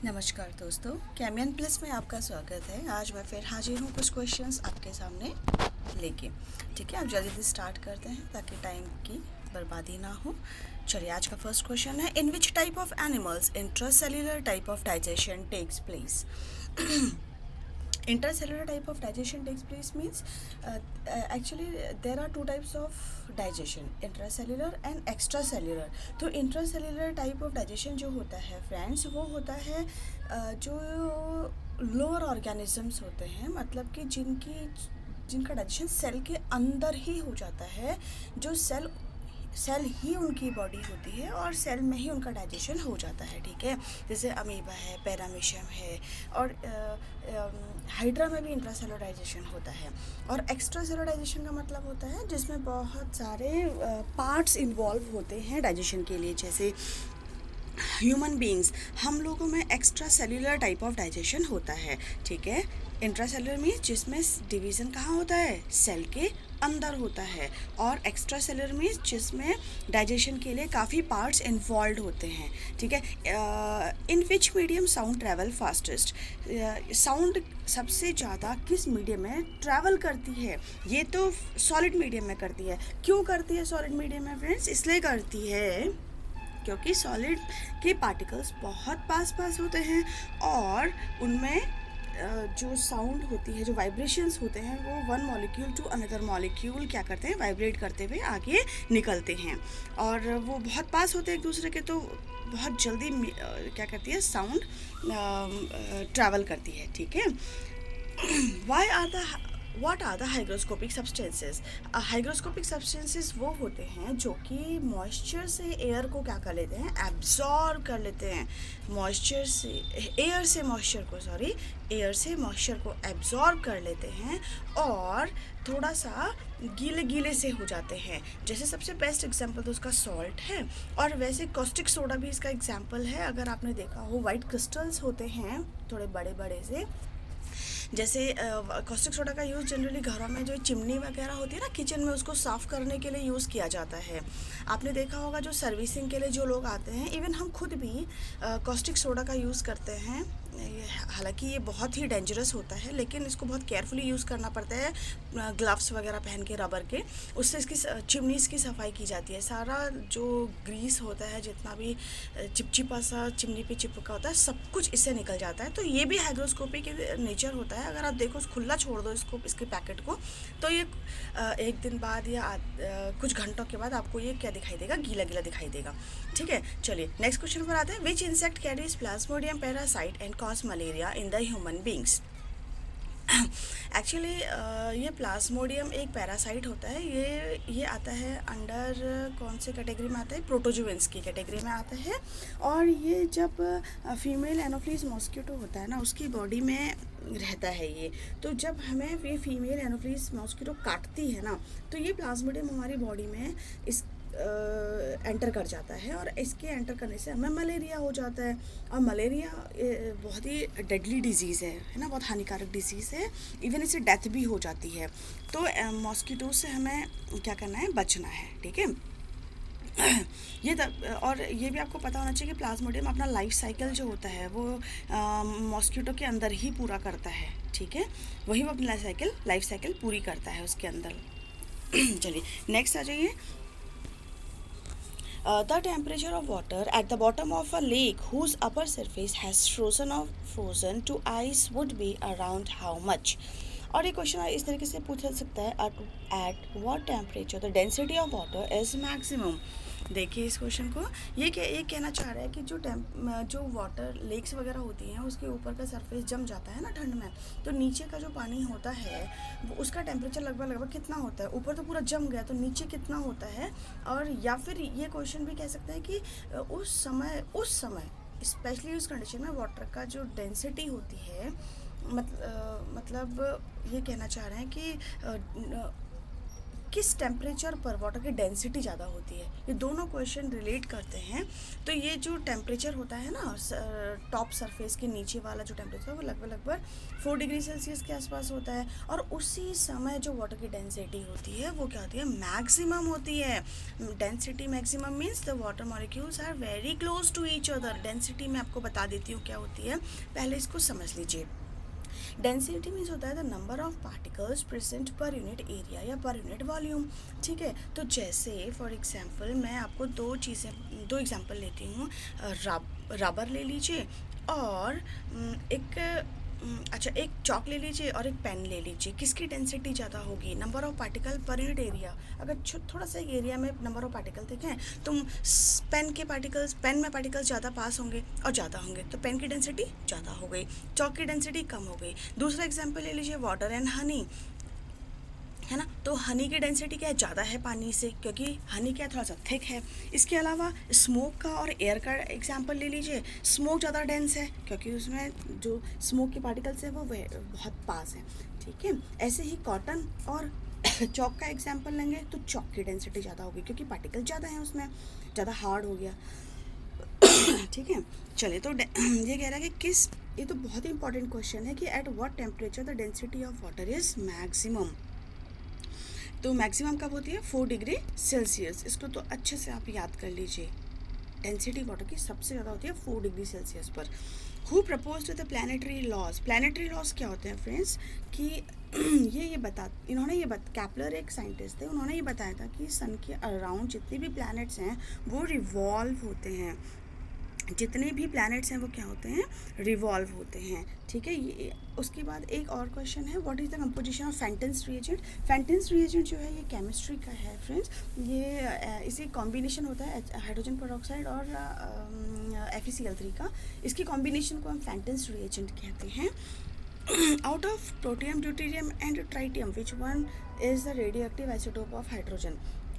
नमस्कार दोस्तों, कैमियन प्लस में आपका स्वागत है। आज मैं फिर हाजिर हूँ कुछ क्वेश्चंस आपके सामने लेके। ठीक है, आप जल्दी से स्टार्ट करते हैं ताकि टाइम की बर्बादी ना हो। चलिए, आज का फर्स्ट क्वेश्चन है, in which type of animals intracellular type of digestion takes place. Intercellular type of digestion takes place means actually there are two types of digestion, intracellular and extracellular. तो intracellular type of digestion जो होता है friends, वो होता है जो lower organisms होते हैं, मतलब कि जिनका डाइजेशन सेल के अंदर ही हो जाता है, जो सेल ही उनकी बॉडी होती है और सेल में ही उनका डाइजेशन हो जाता है। ठीक है, जैसे अमीबा है, पैरामीशियम है, और हाइड्रा में भी इंट्रासेलुलर डाइजेशन होता है। और एक्स्ट्रा सेलुलर डाइजेशन का मतलब होता है जिसमें बहुत सारे पार्ट्स इन्वॉल्व होते हैं डाइजेशन के लिए। जैसे ह्यूमन बींग्स, हम लोगों में extra cellular type of digestion होता है। ठीक है, इंट्रासेलुलर मीन्स जिसमें डिवीज़न कहाँ होता है, सेल के अंदर होता है, और एक्स्ट्रा सेलुलर मीन्स जिसमें डाइजेशन के लिए काफ़ी पार्ट्स इन्वॉल्व होते हैं। ठीक है, in which medium sound travel fastest, sound सबसे ज़्यादा किस मीडियम में ट्रैवल करती है? ये तो सॉलिड मीडियम में करती है। क्यों करती है सॉलिड मीडियम में फ्रेंड्स? इसलिए करती है क्योंकि सॉलिड के पार्टिकल्स बहुत पास होते हैं और उनमें जो साउंड होती है, जो वाइब्रेशंस होते हैं, वो one molecule to another molecule क्या करते हैं, वाइब्रेट करते हुए आगे निकलते हैं, और वो बहुत पास होते हैं एक दूसरे के, तो बहुत जल्दी क्या करती है, साउंड ट्रैवल करती है। ठीक है, What are the hygroscopic substances? Hygroscopic substances वो होते हैं जो कि मॉइस्चर से एयर को क्या कर लेते हैं, एब्जॉर्ब कर लेते हैं। एयर से मॉइस्चर को एब्जॉर्ब कर लेते हैं और थोड़ा सा गीले से हो जाते हैं। जैसे सबसे बेस्ट एग्जांपल तो उसका सॉल्ट है, और वैसे कॉस्टिक सोडा भी इसका एग्जांपल है। अगर आपने देखा हो, वाइट क्रिस्टल्स होते हैं थोड़े बड़े से। जैसे कॉस्टिक सोडा का यूज़ जनरली घरों में जो चिमनी वगैरह होती है ना, किचन में, उसको साफ़ करने के लिए यूज़ किया जाता है। आपने देखा होगा जो सर्विसिंग के लिए जो लोग आते हैं, इवन हम खुद भी कॉस्टिक सोडा का यूज़ करते हैं। हालांकि ये बहुत ही डेंजरस होता है, लेकिन इसको बहुत केयरफुली यूज़ करना पड़ता है, ग्लव्स वगैरह पहन के, रबर के। उससे इसकी चिमनीज़ की सफाई की जाती है। सारा जो ग्रीस होता है, जितना भी चिपचिपा सा चिमनी पे चिपका होता है, सब कुछ इससे निकल जाता है। तो ये भी हाइग्रोस्कोपिक नेचर होता है। अगर आप देखो, खुला छोड़ दो इसके पैकेट को, तो ये एक दिन बाद या कुछ घंटों के बाद आपको ये क्या दिखाई देगा, गीला दिखाई देगा। ठीक है, चलिए नेक्स्ट क्वेश्चन पर आते हैं। विच insect carries Plasmodium parasite and cause malaria in the human beings? Actually ये प्लाज्मोडियम एक पैरासाइट होता है। ये आता है अंडर कौन से कैटेगरी में आता है, प्रोटोजुएंस की कैटेगरी में आता है। और ये जब फीमेल एनोफ्लीज मॉस्किटो होता है ना, उसकी बॉडी में रहता है ये। तो जब हमें ये फीमेल एनोफ्लीज मॉस्किटो काटती है ना, तो ये प्लाज्मोडियम हमारी बॉडी में इस एंटर कर जाता है, और इसके एंटर करने से हमें मलेरिया हो जाता है। और मलेरिया बहुत ही डेडली डिजीज़ है ना, बहुत हानिकारक डिजीज़ है। इवन इससे डेथ भी हो जाती है। तो मॉस्किटो से हमें क्या करना है, बचना है। ठीक है, और ये भी आपको पता होना चाहिए कि प्लाज्मोडियम अपना लाइफ साइकिल जो होता है वो मॉस्किटो के अंदर ही पूरा करता है। ठीक है, वही वो अपनी लाइफ साइकिल पूरी करता है उसके अंदर। चलिए नेक्स्ट आ जाइए। The temperature of water at the bottom of a lake whose upper surface has frozen to ice would be around how much? और ये क्वेश्चन इस तरीके से पूछा सकता है, at what temperature the density of water is maximum? देखिए इस क्वेश्चन को, ये कहना चाह रहा है कि जो वाटर लेक्स वगैरह होती हैं, उसके ऊपर का सरफेस जम जाता है ना ठंड में, तो नीचे का जो पानी होता है वो उसका टेम्परेचर लगभग कितना होता है? ऊपर तो पूरा जम गया, तो नीचे कितना होता है? और या फिर ये क्वेश्चन भी कह सकते हैं कि उस समय स्पेशली उस कंडीशन में वाटर का जो डेंसिटी होती है, मतलब ये कहना चाह रहे हैं कि किस टेम्परेचर पर वाटर की डेंसिटी ज़्यादा होती है। ये दोनों क्वेश्चन रिलेट करते हैं। तो ये जो टेम्परेचर होता है ना, टॉप सरफेस के नीचे वाला जो टेम्परेचर है वो लगभग 4 डिग्री सेल्सियस के आसपास होता है, और उसी समय जो वाटर की डेंसिटी होती है वो क्या होती है, मैक्सिमम होती है। Density maximum means the water molecules are very close to each other. Density मैं आपको बता देती हूँ क्या होती है, पहले इसको समझ लीजिए। डेंसिटी मीन्स होता है the number of particles present per unit area या पर यूनिट वॉल्यूम। ठीक है, तो जैसे फॉर एग्जांपल मैं आपको दो एग्जांपल लेती हूँ। रबर ले लीजिए और एक चॉक ले लीजिए और एक पेन ले लीजिए। किसकी डेंसिटी ज़्यादा होगी, number of particle per unit area. अगर थोड़ा सा एरिया में नंबर ऑफ पार्टिकल देखें तो पेन में पार्टिकल्स ज़्यादा पास होंगे और ज़्यादा होंगे, तो पेन की डेंसिटी ज़्यादा हो गई, चॉक की डेंसिटी कम हो गई। दूसरा एग्जाम्पल ले लीजिए, वाटर एंड हनी, है ना। तो हनी की डेंसिटी क्या है, ज़्यादा है पानी से, क्योंकि हनी क्या थोड़ा सा थिक है। इसके अलावा स्मोक का और एयर का एग्जांपल ले लीजिए। स्मोक ज़्यादा डेंस है क्योंकि उसमें जो स्मोक के पार्टिकल्स हैं वो बहुत पास हैं। ठीक है, ऐसे ही कॉटन और चॉक का एग्जांपल लेंगे तो चॉक की डेंसिटी ज़्यादा होगी क्योंकि पार्टिकल ज़्यादा हैं उसमें, ज़्यादा हार्ड हो गया। ठीक है, चलिए तो ये कह रहा है कि ये तो बहुत ही इंपॉर्टेंट क्वेश्चन है कि at what temperature the density of water is maximum. तो मैक्सिमम कब होती है, 4 डिग्री सेल्सियस। इसको तो अच्छे से आप याद कर लीजिए। डेंसिटी वाटर की सबसे ज़्यादा होती है 4 डिग्री सेल्सियस पर। Who proposed the planetary laws. Planetary laws क्या होते हैं फ्रेंड्स, कि कैपलर एक साइंटिस्ट थे, उन्होंने ये बताया था कि सन के अराउंड जितने भी प्लैनेट्स हैं वो रिवॉल्व होते हैं। जितने भी प्लैनेट्स हैं वो क्या होते हैं, रिवॉल्व होते हैं। ठीक है, ये उसके बाद एक और क्वेश्चन है, what is the composition of Fenton's reagent. Fenton's reagent जो है ये केमिस्ट्री का है फ्रेंड्स। ये इसी कॉम्बिनेशन होता है हाइड्रोजन पेरोक्साइड और FeCl3 का। इसकी कॉम्बिनेशन को हम फेंटन्स रिएजेंट कहते हैं। Out of protium, deuterium and tritium which one is the radioactive isotope of hydrogen.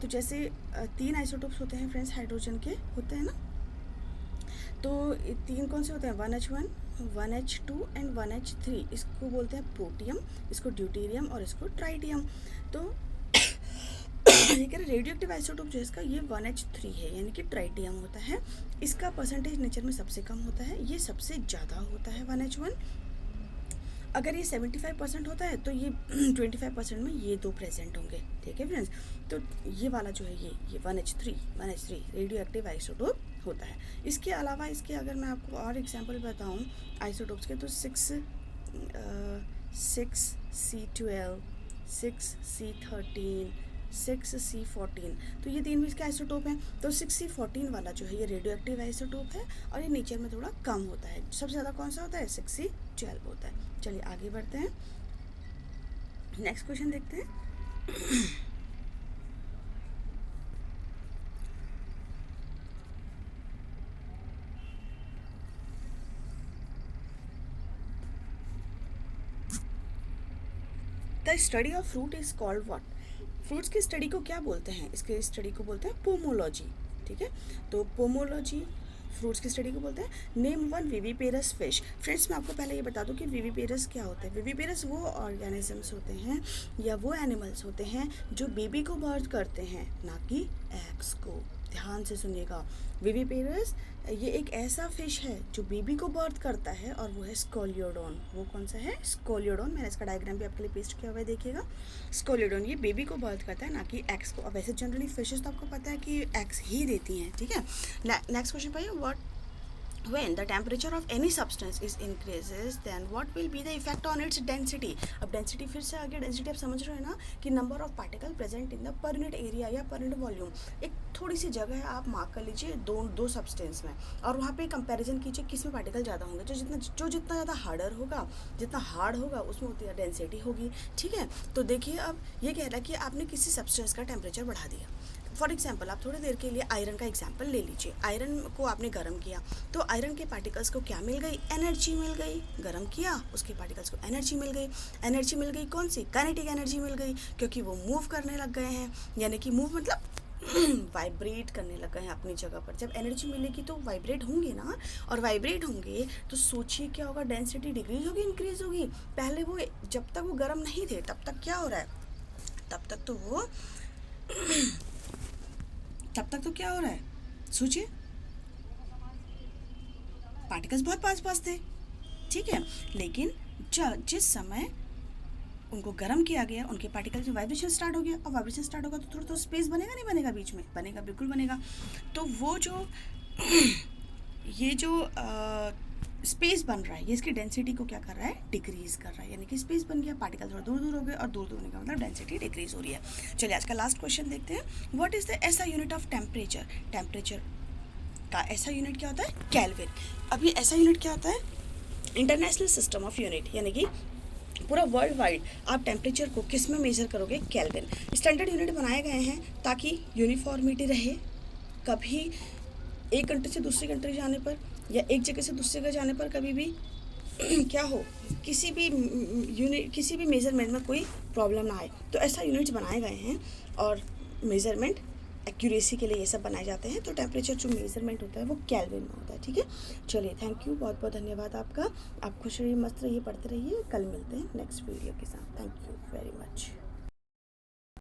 तो जैसे 3 आइसोटोप्स होते हैं फ्रेंड्स हाइड्रोजन के, होते हैं ना। तो 3 कौन से होते हैं, 1H1, 1H2 एंड 1H3। इसको बोलते हैं प्रोटियम, इसको ड्यूटेरियम और इसको ट्राइटियम। तो ये कह रहे रेडियोएक्टिव आइसोटोप जो है इसका ये 1H3 है, यानी कि ट्राइटियम होता है। इसका परसेंटेज नेचर में सबसे कम होता है, ये सबसे ज़्यादा होता है 1H1। अगर ये 75% होता है तो ये 25% में ये 2 प्रेजेंट होंगे। ठीक है फ्रेंड्स, तो ये वाला जो है ये 1H3 रेडियो एक्टिव आइसोटोप होता है। इसके अलावा इसके अगर मैं आपको और एग्जांपल बताऊं आइसोटोप्स के, तो 6C12, 6C13, 6C14, तो ये 3 भी इसके आइसोटोप हैं। तो 6C14 वाला जो है ये रेडियो एक्टिव आइसोटोप है और ये नेचर में थोड़ा कम होता है। सबसे ज़्यादा कौन सा होता है, 6C12 होता है। चलिए आगे बढ़ते हैं, नेक्स्ट क्वेश्चन देखते हैं। The study of fruit is called what. Fruits की स्टडी को क्या बोलते हैं, इसके स्टडी को बोलते हैं पोमोलॉजी। ठीक है, तो पोमोलॉजी फ्रूट्स की स्टडी को बोलते हैं। Name one viviparous fish. Friends मैं आपको पहले ये बता दूं कि विविपेरस क्या होता है। विविपेरस वो ऑर्गेनिजम्स होते हैं या वो एनिमल्स होते हैं जो बेबी को बर्थ करते हैं, ना कि एग्स को। ध्यान से सुनिएगा, विविपेरस ये एक ऐसा फिश है जो बेबी को बर्थ करता है और वो है स्कोलियोडोन। वो कौन सा है, स्कोलियोडोन। मैंने इसका डायग्राम भी आपके लिए पेस्ट किया हुआ है, देखिएगा। स्कोलियोडोन ये बेबी को बर्थ करता है, ना कि एग्स को। अब वैसे जनरली फिशेस तो आपको पता है कि एग्स ही देती हैं। ठीक है, नेक्स्ट क्वेश्चन पाइए, what when the temperature of any substance is increases then what will be the effect on its density। अब डेंसिटी फिर से आगे, डेंसिटी आप समझ रहे हो ना कि number of particle present in the per unit area या पर यूनिट वॉल्यूम। एक थोड़ी सी जगह है, आप मार्क कर लीजिए दो सब्सटेंस में और वहाँ पे कंपैरिजन कीजिए किस में पार्टिकल ज़्यादा होंगे। जो जितना ज़्यादा हार्डर होगा, जितना हार्ड होगा उसमें उतनी डेंसिटी होगी। ठीक है, तो देखिए अब ये कह रहा है कि आपने किसी सब्सटेंस का टेम्परेचर बढ़ा दिया। फॉर एग्जाम्पल आप थोड़ी देर के लिए आयरन का एग्जाम्पल ले लीजिए। आयरन को आपने गर्म किया तो आयरन के पार्टिकल्स को क्या मिल गई, एनर्जी मिल गई। गर्म किया उसके पार्टिकल्स को एनर्जी मिल गई। एनर्जी मिल गई कौन सी, काइनेटिक एनर्जी मिल गई, क्योंकि वो मूव करने लग गए हैं। यानी कि मूव मतलब वाइब्रेट करने लग गए हैं अपनी जगह पर। जब एनर्जी मिलेगी तो वाइब्रेट होंगे ना, और वाइब्रेट होंगे तो सोचिए क्या होगा, डेंसिटी डिक्रीज होगी इंक्रीज होगी। पहले वो जब तक वो गर्म नहीं थे तब तक क्या हो रहा है, तब तक तो क्या हो रहा है, सोचिए, पार्टिकल्स बहुत पास पास थे, ठीक है। लेकिन जिस समय उनको गर्म किया गया, उनके पार्टिकल्स में वाइब्रेशन स्टार्ट हो गया, और वाइब्रेशन स्टार्ट होगा तो थोड़ा तो स्पेस बनेगा, नहीं बनेगा, बीच में बनेगा, बिल्कुल बनेगा। तो वो जो ये जो स्पेस बन रहा है, ये इसकी डेंसिटी को क्या कर रहा है, डिक्रीज कर रहा है, यानी कि स्पेस बन गया, पार्टिकल थोड़ा दूर दूर हो गए, और दूर दूर होने का मतलब डेंसिटी डिक्रीज हो रही है। चलिए आज का लास्ट क्वेश्चन देखते हैं। व्हाट इज द ऐसा यूनिट ऑफ टेम्परेचर? टेम्परेचर का ऐसा यूनिट क्या होता है, केल्विन। अभी ऐसा यूनिट क्या होता है, इंटरनेशनल सिस्टम ऑफ यूनिट, यानी कि पूरा वर्ल्ड वाइड आप टेम्परेचर को किस में मेजर करोगे, केल्विन। स्टैंडर्ड यूनिट बनाए गए हैं ताकि यूनिफॉर्मिटी रहे, कभी एक कंट्री से दूसरी कंट्री जाने पर या एक जगह से दूसरी जगह जाने पर कभी भी क्या हो, किसी भी मेजरमेंट में कोई प्रॉब्लम ना आए। तो ऐसा यूनिट्स बनाए गए हैं, और मेजरमेंट एक्यूरेसी के लिए ये सब बनाए जाते हैं। तो टेम्परेचर जो मेजरमेंट होता है वो केल्विन में होता है, ठीक है। चलिए, थैंक यू, बहुत बहुत धन्यवाद आपका। आप खुश रहिए, मस्त रहिए, पढ़ते रहिए। कल मिलते हैं नेक्स्ट वीडियो के साथ। Thank you very much.